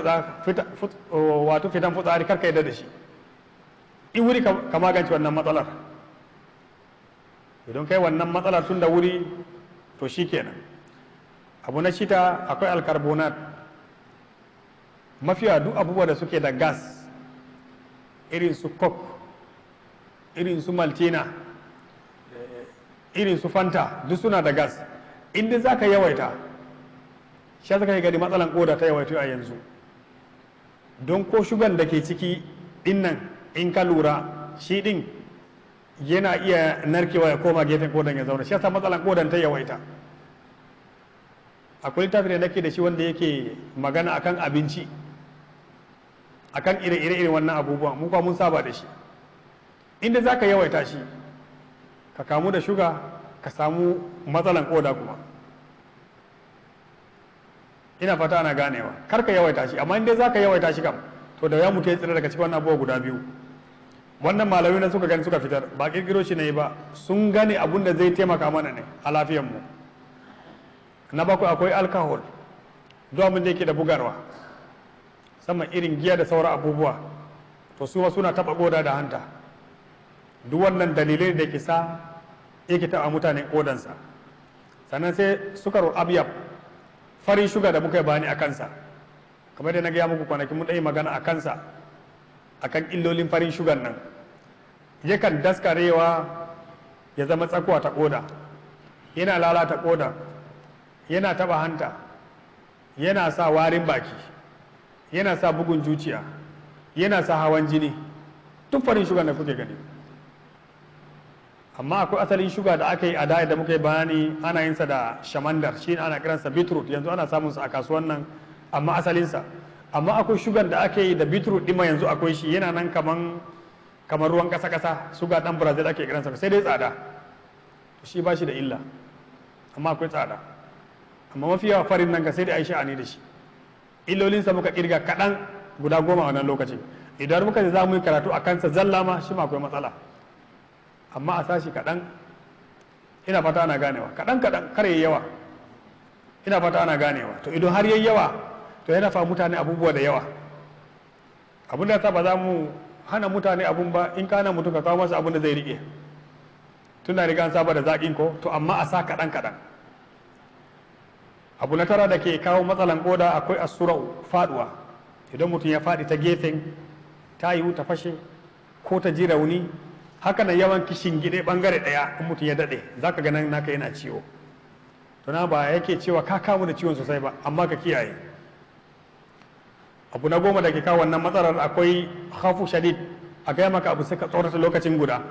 fitsari karka yadda da shi, in wuri ka magance wannan matsalar. Idan kai wannan matsalar tun da wuri to shi kenan. Abu na shida, akwai alkarbonat. Mafiya duk abubuwa da suke da gas, irin su coke, irin su maltina, irin su fanta, duk suna da gas. Inda za ka yawaita, shi zaka yi gani matsalan koda ta yawaita a yanzu. Don ko shugan da ke ciki dinnan in ka lura shi din yana iya narkewa ya koma gefen kodan ya zauna, shi yasa matsalan kodan ta yawaita. Akwai littafi da nake da shi wanda yake magana akan abinci, akan ire-ire wannan abubuwan, mu kuma mun saba da shi. Inda za ka yawaita shi ka kamu da shuga, ka samu matsalan koda kuma. Ina fata ana ganewa, kar ka yawaita shi, amma inda za ka yawaita shi kam to da ya mutu ya tsira daga cikin wannan abubuwa guda biyu. Wannan malamai na suka gani suka fitar, ba kirkiro shi ne ba, sun gane abun da zai taimaka mana ne a lafiyanmu. Na bakwai, akwai alcohol, duk abin da yake da bugarwa, sama irin giya da sauran abubuwa, to su suna taɓa koda da hanta. Duk wannan dalilai da ke sa yake taɓa mutane kodansa. Sannan sai sukarul abyab, farin shuga da muka yi bani a kansa, kamar da na gaya muku kwanakin mun ɗaya magana a kansa, akan illolin farin shugan nan. Yakan daskarewa ya zama tsakuwa ta koda, yana lalata koda, yana taba hanta, yana sa warin baki, yana sa bugun zuciya, yana sa hawan jini, duk farin shugan da kuke gani. Amma akwai asalin shuga da aka yi a da muka yi bayani, ana yinsa da shamandar, shi ana kiransa beetroot, yanzu ana samun sa a kasuwan nan, amma asalinsa. Amma akwai shugan da ake yi da beetroot ɗima yanzu akwai shi, yana nan kamar ruwan ƙasa-ƙasa, suga ɗan Brazil ake kiransa, sai dai tsada. Shi ba shi da illa, amma akwai tsada. Amma mafi yawa farin nan ka sai dai a yi sha'ani da shi. Illolinsa muka kirga kaɗan guda 10 a wannan lokacin. Idan muka ce za mu yi karatu a kansa zalla ma shi ma akwai matsala. Amma a sashi kaɗan, ina fata ana ganewa, kaɗan kar yayi yawa, ina fata ana ganewa. To idan har yayi yawa to yana fa mutane abubuwa da yawa. Abin da ta ba za mu hana mutane abun ba, in kana mutum ka kawo masa abin da zai rike, tun da riga an saba da zaƙin ko, to amma a sa kaɗan. Abu na tara da ke kawo matsalan koda, akwai asurau, faduwa. Idan mutum ya faɗi ta gefen ta yiwu ta fashe ko ta ji rauni, haka nan yawan kishin gide bangare ɗaya, in mutum ya daɗe za ka ganin naka yana ciwo. To na ba yake cewa ka kamu da ciwon sosai ba, amma ka kiyaye. Abu na 10 da ke kawo wannan matsalar, akwai khafu shadid, a gaya maka abu sai ka tsorata lokacin guda.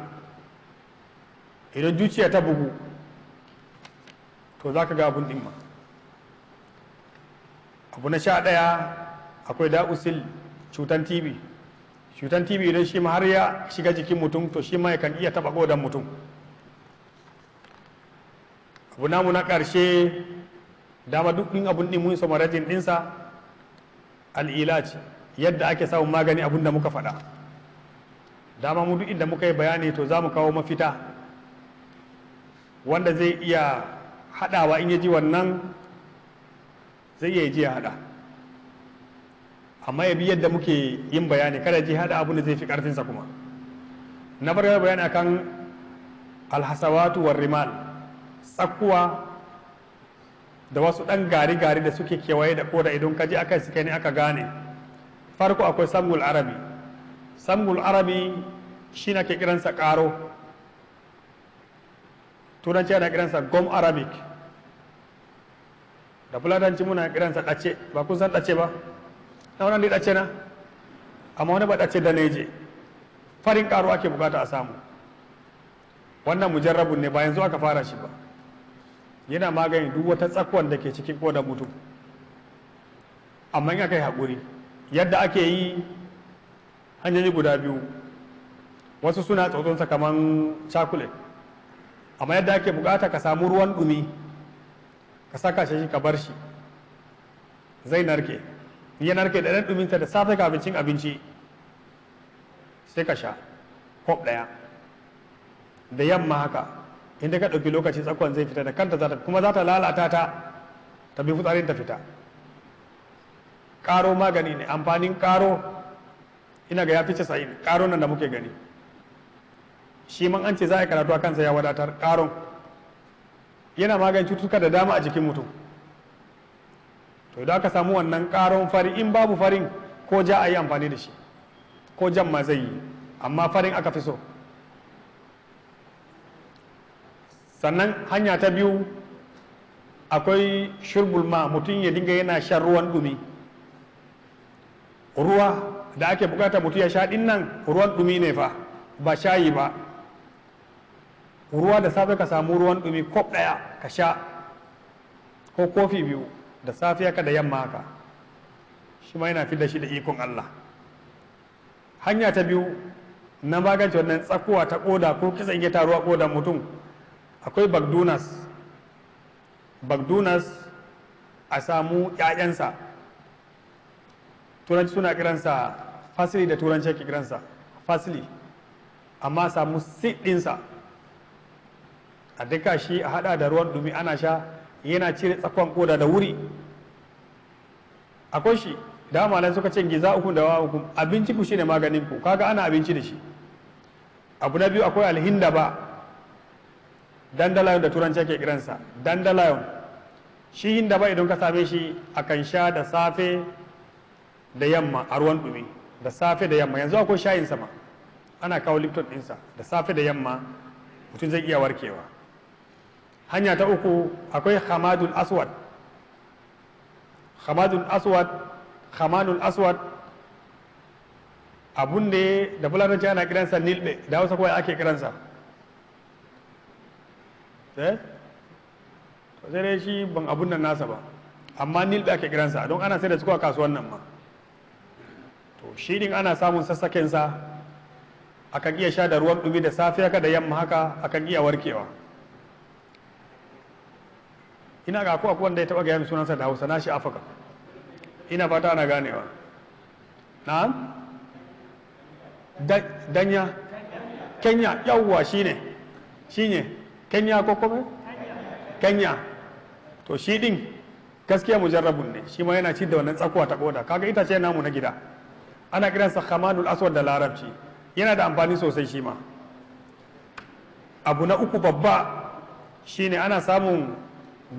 Idan zuciya ta bugu to za ka ga abun ɗin ma. Abu na 11, akwai da'usil, cutan TB. Cutan TB idan shi ma har ya shiga jikin mutum to shi ma yakan iya taɓa kodan mutum. Abu namu na ƙarshe, dama duk ɗin abun ɗin mun samarajin ɗinsa, al'ilaj, yadda ake samun magani abun da muka faɗa. Dama mu duk inda muka yi bayani to za mu kawo mafita wanda zai iya haɗawa, in ya ji wannan zai iya ji ya haɗa, amma ya bi yadda muke yin bayani, kada ji haɗa abin da zai fi ƙarfinsa kuma. Na farko bayani akan alhasawatu war rimal, tsakkuwa da wasu ɗan gari-gari da suke kewaye da koda, idan ka ji aka suke ne aka gane farko akwai samgul arabi. Samgul arabi shi na ke kiransa ƙaro, turanci yana kiransa gom arabic, da fulatanci muna kiransa ɗace. Ba kun san ɗace ba? na wani ɗace na, amma wani ba ɗace da neje. Farin ƙaro ake bukata a samu. Wannan mujarrabun ne ba yanzu aka fara shi ba. Yana magani duk wata tsakuwan da ke cikin kodar mutum, amma in aka yi haƙuri. Yadda ake yi hanyoyi guda biyu, wasu suna tsotsonsa kamar chocolate, amma yadda ake bukata ka samu ruwan ɗumi ka saka shi ka bar shi zai narke. ya narke da ɗan ɗuminsa da safe kafin cin abinci sai ka sha kwab ɗaya, da yamma haka inda ka ɗauki lokaci tsakon zai fita da kanta, kuma za ta lalata ta bi fitsarin ta fita. ƙaro magani ne. Amfanin ƙaro ina ga ya fi 90, ƙaro nan da muke gani shi man an ce za a yi karatu a kansa ya wadatar. ƙaron yana magani cututtuka da dama a jikin mutum. to idan aka samu wannan ƙaron fari, in babu farin ko ja a yi amfani da shi, ko jan ma zai yi, amma farin aka fi so. Sannan hanya ta biyu akwai shurbul ma, mutum ya dinga yana shan ruwan dumi. Ruwa da ake bukata mutum ya sha din nan ruwan dumi ne fa, ba shayi ba. Ruwa da safe ka samu ruwan dumi kop ɗaya ka sha, ko kofi biyu da safe haka da yamma haka, shi ma yana fidda shi da ikon Allah. Hanya ta biyu na magance wannan tsakuwa ta koda ko kitsan ya taruwa kodan mutum, akwai bagdunas. Bagdunas a samu ƴaƴansa, turanci suna kiransa fasili, da turanci ake kiransa fasili, amma a samu seed ɗinsa a duka shi a hada da ruwan dumi ana sha, yana cire tsakon koda da wuri. Akwai shi da malan suka ce giza uku da wa uku, abinci ku shine maganin ku, kaga ana abinci da shi. Abu na biyu akwai alhindaba, dandelion da turanci ake kiransa dandelion. Shi hindaba idan ka same shi akan sha da safe da yamma a ruwan dumi, da safe da yamma. Yanzu akwai shayin sama ana kawo lipton ɗinsa, da safe da yamma mutum zai iya warkewa. Hanya ta uku akwai hamadul aswad. Hamadul aswad, hamadul aswad abun ne da fulatanci ana kiransa nilbe, da hausa kawai ake kiransa sai dai shi ban abun nan nasa ba, amma nilbe ake kiransa don ana sai da su a kasuwan nan ma. to shi din ana samun sassakensa, akan iya sha da ruwan dumi da safe haka da yamma haka, akan iya warkewa. Ina ga akwai wanda ya taba gaya sunansa da hausa na shi afaka, ina fata ana ganewa. Na'am, danya kenya, yawwa shine kenya ko kuma kenya. to shi din gaskiya mujarrabun ne, shi ma yana ci da wannan tsakuwa ta koda. kaga itace namu na gida ana kiransa hamadul aswad da larabci, yana da amfani sosai shi ma. Abu na uku babba shine ana samun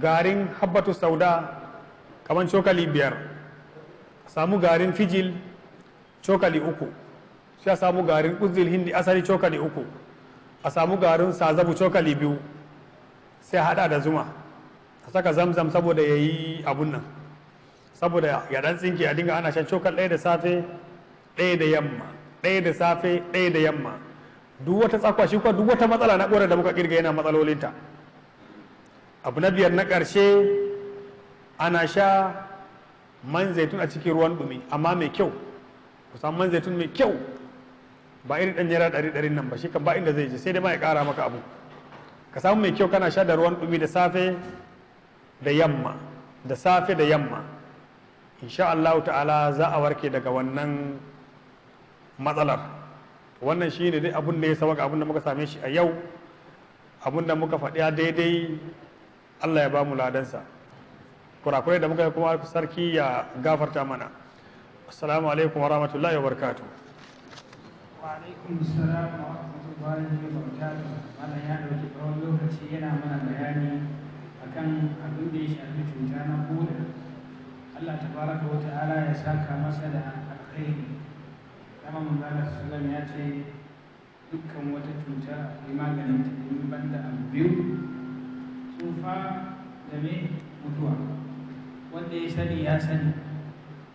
garin habbatu sauda kamar cokali 5, samu garin fijil cokali 3, sai a samu garin uzil hindi asali cokali 3, a samu garin sazabu cokali 2, sai a hada da zuma, a saka zamzam saboda ya yi abun nan, saboda ya dan tsinke a dinga ana shan cokal ɗaya da safe ɗaya da yamma, ɗaya da safe ɗaya da yamma. duk wata tsakwa shi kuwa duk wata matsala na ƙorar da muka kirga yana matsalolinta. Abu na 5 na ƙarshe ana sha man zaitun a cikin ruwan ɗumi, amma mai kyau. ku samu man zaitun mai kyau, ba irin ɗan naira 100 nan ba, shi kan ba inda zai je, sai dai ma ya ƙara maka abu. ka samu mai kyau kana sha da ruwan ɗumi da safe da yamma, da safe da yamma. insha Allah ta'ala za a warke daga wannan matsalar. wannan shi ne dai abin da ya sauka, abin da muka same shi a yau, abin da muka faɗi daidai Allah ya ba mu ladansa, kurakurai da muka yi kuma sarki ya gafarta mana. assalamu alaikum wa rahmatullahi wa barakatuh. wa alaikum assalam wa rahmatullahi wa barakatuh. Malam ya dauki tsawon lokaci yana mana bayani akan abin da ya shafi cuta na koda. Allah tabaraka wa ta'ala ya saka masa da alkhairi. Dama manzala sallam ya ce dukkan wata cuta akwai maganin ta in banda abu biyu, tsufa da me mutuwa. Wanda ya sani ya sani,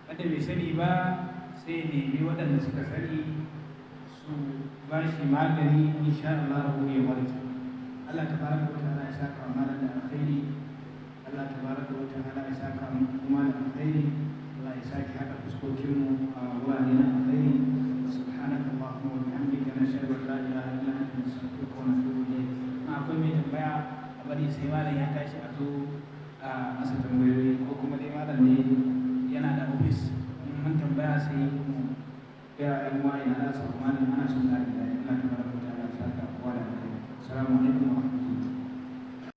wanda bai sani ba sai nemi waɗanda suka sani su ba shi magani, insha Allah ya warke. Allah tabaraka wa ta'ala ya saka mana da alkhairi. Allah tabaraka wa ta'ala ya saka kuma da alkhairi. Allah ya saki hada fuskokinmu a wurare na alkhairi. Subhanaka Allahumma wa bihamdika nashhadu an la ilaha illa anta nastaghfiruka wa natubu ilayk. Akwai mai tambaya a bari sai malam ya tashi a zo a masa tambayoyi, ko kuma dai malam ne yana da ofis in mun tambaya sai mu ga yan uwa ina da su malam ana son da Allah tabaraka wa ta'ala ya saka kowa da alkhairi. Assalamu alaikum.